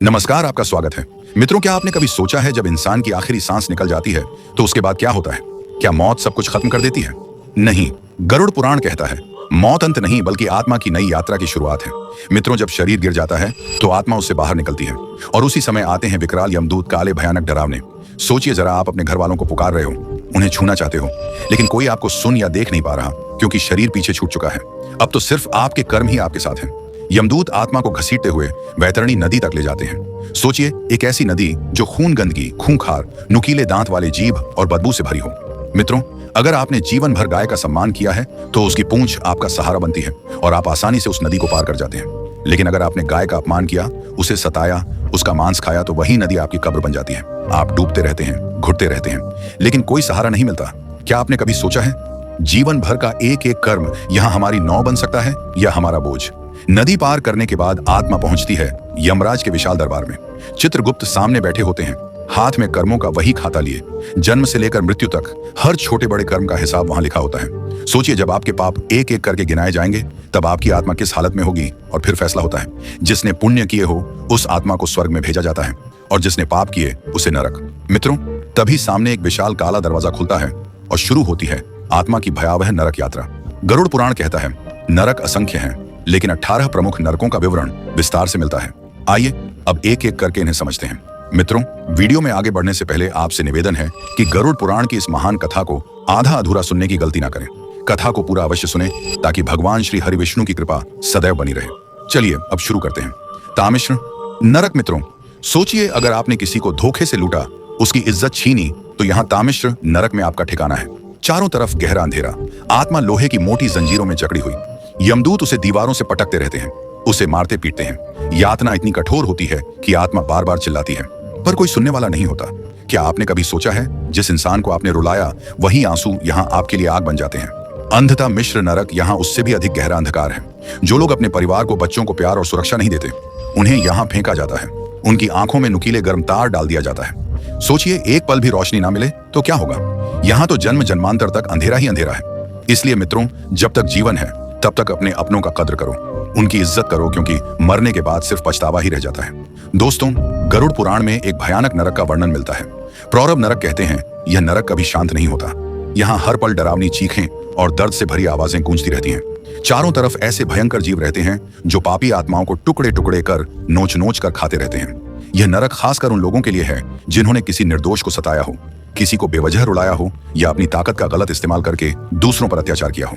नमस्कार, आपका स्वागत है। मित्रों, क्या आपने कभी सोचा है जब इंसान की आखिरी सांस निकल जाती है तो उसके बाद क्या होता है? क्या मौत सब कुछ खत्म कर देती है? नहीं, गरुड़ पुराण कहता है मौत अंत नहीं बल्कि आत्मा की नई यात्रा की शुरुआत है। मित्रों, जब शरीर गिर जाता है तो आत्मा उससे बाहर निकलती है और उसी समय आते हैं विकराल यमदूत, काले भयानक डरावने। सोचिए जरा, आप अपने घर वालों को पुकार रहे हो, उन्हें छूना चाहते हो, लेकिन कोई आपको सुन या देख नहीं पा रहा क्योंकि शरीर पीछे छूट चुका है। अब तो सिर्फ आपके कर्म ही आपके साथ हैं। यमदूत आत्मा को घसीटते हुए वैतरणी नदी तक ले जाते हैं। सोचिए, एक ऐसी नदी जो खून, गंदगी, खूंखार, नुकीले दांत वाले जीभ और बदबू से भरी हो। मित्रों, अगर आपने जीवन भर गाय का सम्मान किया है तो उसकी पूंछ आपका सहारा बनती है और आप आसानी से उस नदी को पार कर जाते हैं। लेकिन अगर आपने गाय का अपमान किया, उसे सताया, उसका मांस खाया, तो वही नदी आपकी कब्र बन जाती है। आप डूबते रहते हैं, घुटते रहते हैं, लेकिन कोई सहारा नहीं मिलता। क्या आपने कभी सोचा है, जीवन भर का एक एक कर्म यहाँ हमारी नौ बन सकता है या हमारा बोझ? नदी पार करने के बाद आत्मा पहुंचती है यमराज के विशाल दरबार में। चित्रगुप्त सामने बैठे होते हैं, हाथ में कर्मों का वही खाता लिए। जन्म से लेकर मृत्यु तक हर छोटे बड़े कर्म का हिसाब वहां लिखा होता है। सोचिए, जब आपके पाप एक एक करके गिनाए जाएंगे तब आपकी आत्मा किस हालत में होगी। और फिर फैसला होता है, जिसने पुण्य किए हो उस आत्मा को स्वर्ग में भेजा जाता है और जिसने पाप किए उसे नरक। मित्रों, तभी सामने एक विशाल काला दरवाजा खुलता है और शुरू होती है आत्मा की भयावह नरक यात्रा। गरुड़ पुराण कहता है नरक असंख्य हैं, लेकिन 18 प्रमुख नरकों का विवरण विस्तार से मिलता है। आइए अब एक एक करके इन्हें समझते हैं। मित्रों, वीडियो में आगे बढ़ने से पहले आपसे निवेदन है कि गरुड़ पुराण की इस महान कथा को आधा अधूरा सुनने की गलती ना करें। कथा को पूरा अवश्य सुने ताकि भगवान श्री हरि विष्णु की कृपा सदैव बनी रहे। चलिए अब शुरू करते हैं। तामिश्र नरक। मित्रों, सोचिए, अगर आपने किसी को धोखे से लूटा, उसकी इज्जत छीनी, तो यहाँ तामिश्र नरक में आपका ठिकाना है। चारों तरफ गहरा अंधेरा, आत्मा लोहे की मोटी जंजीरों में जकड़ी हुई। यमदूत उसे दीवारों से पटकते रहते हैं, उसे मारते पीटते हैं। यातना इतनी कठोर होती है कि आत्मा बार बार चिल्लाती है, पर कोई सुनने वाला नहीं होता। क्या आपने कभी सोचा है, जिस इंसान को आपने रुलाया वही आंसू यहाँ आपके लिए आग बन जाते हैं? अंधता मिश्र नरक यहाँ उससे भी अधिक गहरा अंधकार है। जो लोग अपने परिवार को, बच्चों को प्यार और सुरक्षा नहीं देते, उन्हें यहाँ फेंका जाता है। उनकी आंखों में नुकीले गर्म तार डाल दिया जाता है। सोचिए, एक पल भी रोशनी ना मिले तो क्या होगा? यहाँ तो जन्म जन्मांतर तक अंधेरा ही अंधेरा है। इसलिए मित्रों, जब तक जीवन है तब तक अपने अपनों का कद्र करो, उनकी इज्जत करो, क्योंकि मरने के बाद सिर्फ पछतावा ही रह जाता है। दोस्तों, गरुड़ पुराण में एक भयानक नरक का वर्णन मिलता है। प्रौरव नरक कहते हैं यह नरक कभी शांत नहीं होता। यहाँ हर पल डरावनी चीखें और दर्द से भरी आवाजें गूंजती रहती हैं। चारों तरफ ऐसे भयंकर जीव रहते हैं जो पापी आत्माओं को टुकड़े टुकड़े कर नोच नोच कर खाते रहते हैं। यह नरक खासकर उन लोगों के लिए है जिन्होंने किसी निर्दोष को सताया हो, किसी को बेवजह रुलाया हो या अपनी ताकत का गलत इस्तेमाल करके दूसरों पर अत्याचार किया हो।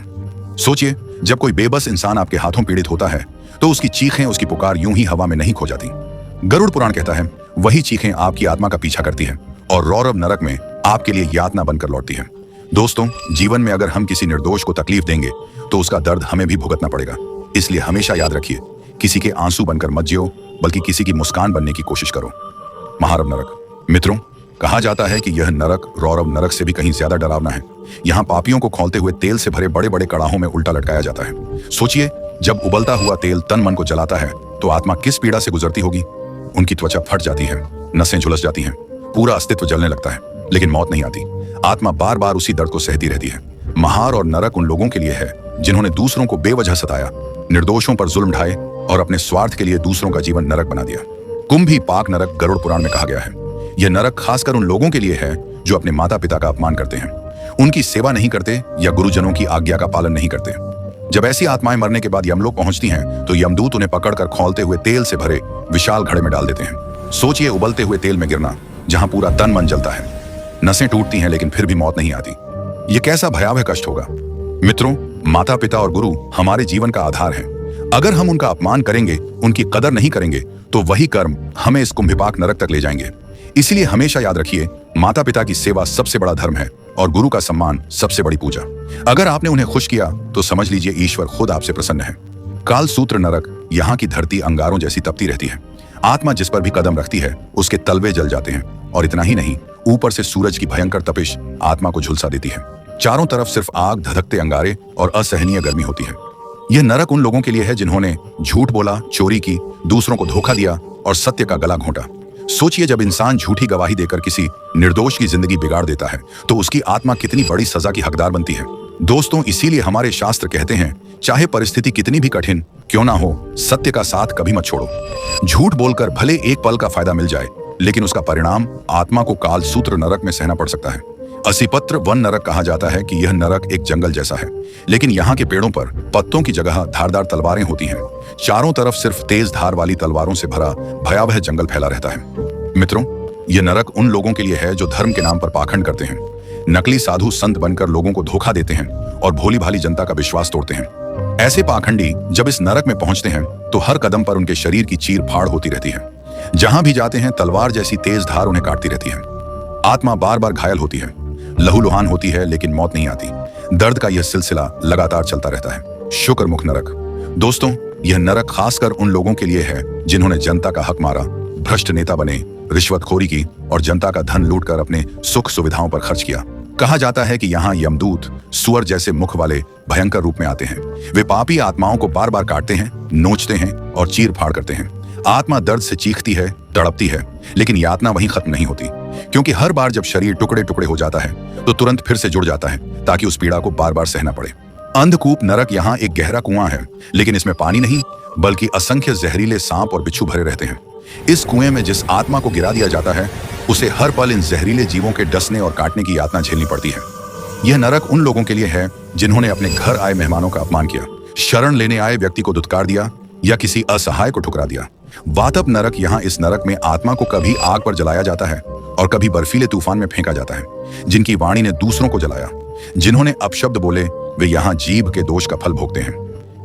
सोचिए, जब कोई बेबस इंसान आपके हाथों पीड़ित होता है तो उसकी चीखें, उसकी पुकार यूं ही हवा में नहीं खो जाती। गरुड़ पुराण कहता है वही चीखें आपकी आत्मा का पीछा करती है और रौरव नरक में आपके लिए यातना बनकर लौटती है। दोस्तों, जीवन में अगर हम किसी निर्दोष को तकलीफ देंगे तो उसका दर्द हमें भी भुगतना पड़ेगा। इसलिए हमेशा याद रखिए, किसी के आंसू बनकर मत जियो, बल्कि किसी की मुस्कान बनने की कोशिश करो। महारव नरक। मित्रों, कहा जाता है कि यह नरक रौरव नरक से भी कहीं ज्यादा डरावना है। यहाँ पापियों को खौलते हुए तेल से भरे बड़े बड़े कड़ाहों में उल्टा लटकाया जाता है। सोचिए, जब उबलता हुआ तेल तन मन को जलाता है तो आत्मा किस पीड़ा से गुजरती होगी। उनकी त्वचा फट जाती है, नसें झुलस जाती हैं, पूरा अस्तित्व जलने लगता है, लेकिन मौत नहीं आती। आत्मा बार बार उसी दर्द को सहती रहती है। महार और नरक उन लोगों के लिए है जिन्होंने दूसरों को बेवजह सताया, निर्दोषों पर जुल्म ढाए और अपने स्वार्थ के लिए दूसरों का जीवन नरक बना दिया। कुंभी पाक नरक गरुड़ पुराण में कहा गया है। यह नरक खासकर उन लोगों के लिए है जो अपने माता पिता का अपमान करते हैं, उनकी सेवा नहीं करते या गुरुजनों की आज्ञा का पालन नहीं करते। जब ऐसी आत्माएं मरने के बाद यमलोक पहुंचती हैं तो यमदूत उन्हें पकड़कर खौलते हुए तेल से भरे विशाल घड़े में डाल देते हैं। सोचिए, उबलते हुए तेल में गिरना, जहां पूरा तन मन जलता है, नसें टूटती हैं, लेकिन फिर भी मौत नहीं आती। यह कैसा भयावह कष्ट होगा। मित्रों, माता पिता और गुरु हमारे जीवन का आधार हैं। अगर हम उनका अपमान करेंगे, उनकी कदर नहीं करेंगे, तो वही कर्म हमें इस कुंभिपाक नरक तक ले जाएंगे। इसलिए हमेशा याद रखिए, माता पिता की सेवा सबसे बड़ा धर्म है और गुरु का सम्मान सबसे बड़ी पूजा। अगर आपने उन्हें खुश किया तो समझ लीजिए ईश्वर खुद आपसे प्रसन्न है। काल सूत्र नरक। यहाँ की धरती अंगारों जैसी तपती रहती है। आत्मा जिस पर भी कदम रखती है उसके तलवे जल जाते हैं, और इतना ही नहीं, ऊपर से सूरज की भयंकर तपिश आत्मा को झुलसा देती है। चारों तरफ सिर्फ आग, धधकते अंगारे और असहनीय गर्मी होती है। यह नरक उन लोगों के लिए है जिन्होंने झूठ बोला, चोरी की, दूसरों को धोखा दिया और सत्य का गला घोंटा। सोचिए, जब इंसान झूठी गवाही देकर किसी निर्दोष की जिंदगी बिगाड़ देता है तो उसकी आत्मा कितनी बड़ी सजा की हकदार बनती है। दोस्तों, इसीलिए हमारे शास्त्र कहते हैं, चाहे परिस्थिति कितनी भी कठिन क्यों ना हो, सत्य का साथ कभी मत छोड़ो। झूठ बोलकर भले एक पल का फायदा मिल जाए, लेकिन उसका परिणाम आत्मा को काल सूत्र नरक में सहना पड़ सकता है। असीपत्र वन नरक कहा जाता है कि यह नरक एक जंगल जैसा है, लेकिन यहाँ के पेड़ों पर पत्तों की जगह धारदार तलवारें होती हैं। चारों तरफ सिर्फ तेज धार वाली तलवारों से भरा भयावह जंगल फैला रहता है। मित्रों, यह नरक उन लोगों के लिए है जो धर्म के नाम पर पाखंड करते हैं, नकली साधु संत बनकर लोगों को धोखा देते हैं और भोली भाली जनता का विश्वास तोड़ते हैं। ऐसे पाखंडी जब इस नरक में पहुंचते हैं तो हर कदम पर उनके शरीर की चीर फाड़ होती रहती है। जहां भी जाते हैं तलवार जैसी तेज धार उन्हें काटती रहती है। आत्मा बार बार घायल होती है, लहूलुहान होती है, लेकिन मौत नहीं आती। दर्द का यह सिलसिला लगातार चलता रहता है। शुक्रमुख नरक। दोस्तों, यह नरक खासकर उन लोगों के लिए है जिन्होंने जनता का हक मारा, भ्रष्ट नेता बने, रिश्वतखोरी की और जनता का धन लूटकर अपने सुख सुविधाओं पर खर्च किया। कहा जाता है कि यहाँ यमदूत सुअर जैसे मुख वाले भयंकर रूप में आते हैं। वे पापी आत्माओं को बार बार काटते हैं, नोचते हैं और चीर फाड़ करते हैं। आत्मा दर्द से चीखती है, तड़पती है, लेकिन यातना वहीं खत्म नहीं होती, क्योंकि हर बार जब शरीर टुकड़े टुकड़े हो जाता है तो तुरंत फिर से जुड़ जाता है ताकि उस पीड़ा को बार बार सहना पड़े। अंधकूप नरक यहाँ एक गहरा कुआं है, लेकिन इसमें पानी नहीं बल्कि असंख्य जहरीले सांप और बिच्छू भरे रहते हैं। इस कुएं में जिस आत्मा को गिरा दिया जाता है उसे हर पल इन जहरीले जीवों के डसने और काटने की यातना झेलनी पड़ती है। यह नरक उन लोगों के लिए है जिन्होंने अपने घर आए मेहमानों का अपमान किया, शरण लेने आए व्यक्ति को दुत्कार दिया या किसी असहाय को ठुकरा दिया। वातप नरक। यहाँ इस नरक में आत्मा को कभी आग पर जलाया जाता है और कभी बर्फीले तूफान में फेंका जाता है। जिनकी वाणी ने दूसरों को जलाया, जिन्होंने अपशब्द बोले, वे यहाँ जीभ के दोष का फल भोगते हैं।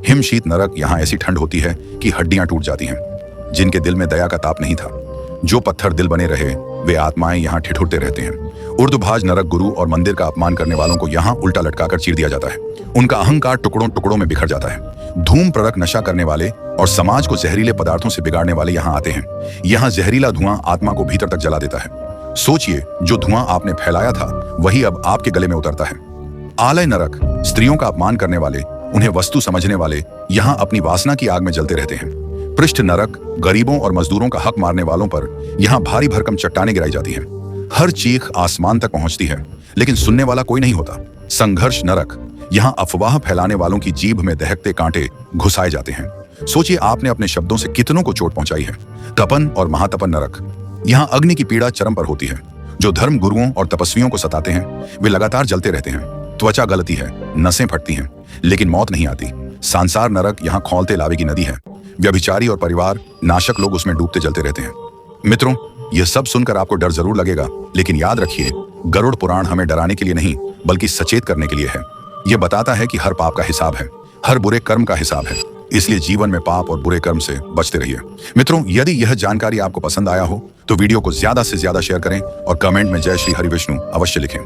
हिमशीत नरक। यहाँ ऐसी ठंड होती है कि हड्डियां टूट जाती हैं। जिनके दिल में दया का ताप नहीं था, जो पत्थर दिल बने रहे, वे आत्माएं यहाँ ठिठुरते रहते हैं। उर्दुभाज नरक। गुरु और मंदिर का अपमान करने वालों को यहाँ उल्टा लटकाकर चीर दिया जाता है। उनका अहंकार टुकड़ों टुकड़ों में बिखर जाता है। धूम प्रड़क नशा करने वाले और समाज को जहरीले पदार्थों से बिगाड़ने वाले यहाँ आते हैं। यहाँ जहरीला धुआं आत्मा को भीतर तक जला देता है। सोचिए, जो धुआं आपने फैलाया था वही अब आपके गले में उतरता है। आलय नरक। स्त्रियों का अपमान करने वाले, उन्हें वस्तु समझने वाले यहाँ अपनी वासना की आग में जलते रहते हैं। पृष्ठ नरक। गरीबों और मजदूरों का हक मारने वालों पर यहाँ भारी भरकम चट्टानें गिराई जाती हैं। हर चीख आसमान तक पहुंचती है, लेकिन सुनने वाला कोई नहीं होता। संघर्ष नरक। यहाँ अफवाह फैलाने वालों की जीभ में दहकते कांटे घुसाए जाते हैं। सोचिए, आपने अपने शब्दों से कितनों को चोट पहुंचाई है। तपन और महातपन नरक। यहाँ अग्नि की पीड़ा चरम पर होती है। जो धर्म गुरुओं और तपस्वियों को सताते हैं वे लगातार जलते रहते हैं। त्वचा गलती है, नसें फटती हैं, लेकिन मौत नहीं आती। सांसार नरक। यहाँ खौलते लावे की नदी है। व्यभिचारी और परिवार नाशक लोग उसमें डूबते जलते रहते हैं। मित्रों, यह सब सुनकर आपको डर जरूर लगेगा, लेकिन याद रखिए, गरुड़ पुराण हमें डराने के लिए नहीं बल्कि सचेत करने के लिए है। यह बताता है कि हर पाप का हिसाब है, हर बुरे कर्म का हिसाब है। इसलिए जीवन में पाप और बुरे कर्म से बचते रहिए। मित्रों, यदि यह जानकारी आपको पसंद आया हो तो वीडियो को ज्यादा से ज्यादा शेयर करें और कमेंट में जय श्री हरि विष्णु अवश्य लिखें।